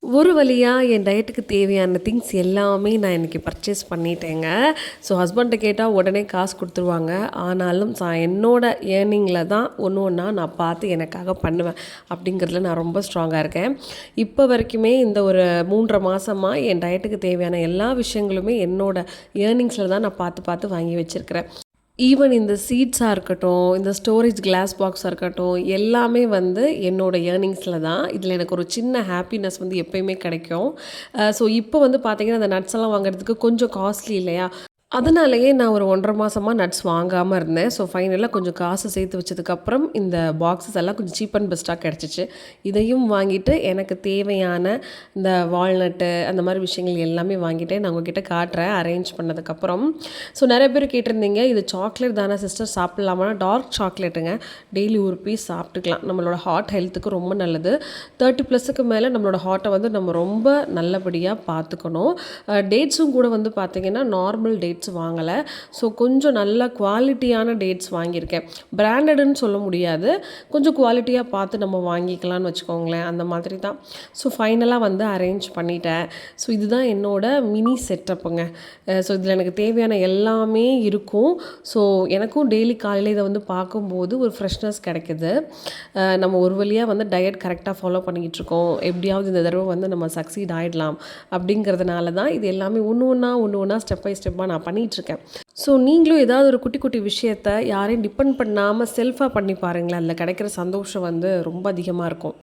ஒரு வழியா என் டயட்டுக்கு தேவையான திங்ஸ் எல்லாமே நான் இன்றைக்கி பர்ச்சேஸ் பண்ணிட்டேங்க. ஸோ ஹஸ்பண்ட்ட கேட்டால் உடனே காசு கொடுத்துருவாங்க. ஆனாலும் என்னோட ஏர்னிங்கில் தான் ஒன்று ஒன்றா நான் பார்த்து எனக்காக பண்ணுவேன். அப்படிங்கிறதுல நான் ரொம்ப ஸ்ட்ராங்காக இருக்கேன். இப்போ வரைக்குமே இந்த ஒரு 3.5 மாதமா என் டயட்டுக்கு தேவையான எல்லா விஷயங்களுமே என்னோட ஏர்னிங்ஸில் தான் நான் பார்த்து பார்த்து வாங்கி வச்சுருக்கிறேன். ஈவன் இந்த சீட்ஸாக இருக்கட்டும், இந்த ஸ்டோரேஜ் கிளாஸ் பாக்ஸாக இருக்கட்டும், எல்லாமே வந்து என்னோட ஏர்னிங்ஸில் தான். இதில் எனக்கு ஒரு சின்ன ஹாப்பினஸ் வந்து எப்பயுமே கிடைக்கும். ஸோ இப்போ வந்து பார்த்தீங்கன்னா, அந்த நட்ஸ் எல்லாம் வாங்குறதுக்கு கொஞ்சம் காஸ்ட்லி இல்லையா? அதனாலேயே நான் ஒரு 1.5 மாசமா நட்ஸ் வாங்காம இருந்தேன். ஸோ ஃபைனலா கொஞ்சம் காசு சேர்த்து வச்சதுக்கப்புறம் இந்த பாக்ஸஸ் எல்லாம் கொஞ்சம் சீப் அண்ட் பெஸ்ட்டா கிடச்சிச்சு. இதையும் வாங்கிட்டு எனக்கு தேவையான இந்த வால்நட்டு அந்த மாரி விஷயங்கள் எல்லாமே வாங்கிட்டேன். நான் உங்ககிட்ட காட்டுறேன் அரேஞ்ச் பண்ணதுக்கப்புறம். ஸோ நெறைய பேர் கேட்டிருந்தீங்க, "இது சாக்லேட் தானே சிஸ்டர் சாப்பிட்லாமான்னா?" டார்க் சாக்லேட்டுங்க. டெய்லி ஒரு பீஸ் சாப்பிட்டுக்கலாம். நம்மளோட ஹார்ட் ஹெல்த்துக்கு ரொம்ப நல்லது. 30+க்கு மேலே நம்மளோட ஹார்ட்டை வந்து நம்ம ரொம்ப நல்லபடியா பார்த்துக்கணும். டேட்ஸும் கூட வந்து பார்த்தீங்கன்னா, நார்மல் டேட்ஸ் வாங்கலை. ஸோ கொஞ்சம் நல்ல குவாலிட்டியான டேட்ஸ் வாங்கியிருக்கேன். பிராண்டடுன்னு சொல்ல முடியாது. கொஞ்சம் குவாலிட்டியாக பார்த்து நம்ம வாங்கிக்கலாம்னு வச்சுக்கோங்களேன். அந்த மாதிரி தான். ஸோ ஃபைனலாக வந்து அரேஞ்ச் பண்ணிட்டேன். ஸோ இதுதான் என்னோட மினி செட்டப்புங்க. ஸோ இதில் எனக்கு தேவையான எல்லாமே இருக்கும். ஸோ எனக்கும் டெய்லி காலையில் இதை வந்து பார்க்கும்போது ஒரு ஃப்ரெஷ்னஸ் கிடைக்குது. நம்ம ஒரு வழியாக வந்து டயட் கரெக்டாக ஃபாலோ பண்ணிக்கிட்டு இருக்கோம். எப்படியாவது இந்த தடவை வந்து நம்ம சக்சீட் ஆகிடலாம் அப்படிங்கிறதுனால தான் இது எல்லாமே ஒன்று ஒன்றா ஸ்டெப் பை ஸ்டெப்பாக நான் பண்ணிகிட்ருக்கேன். ஸோ நீங்களும் ஏதாவது ஒரு குட்டி குட்டி விஷயத்த யாரையும் டிபெண்ட் பண்ணாமல் செல்ஃபாக பண்ணி பாருங்களேன். அதில் கிடைக்கிற சந்தோஷம் வந்து ரொம்ப அதிகமாக இருக்கும்.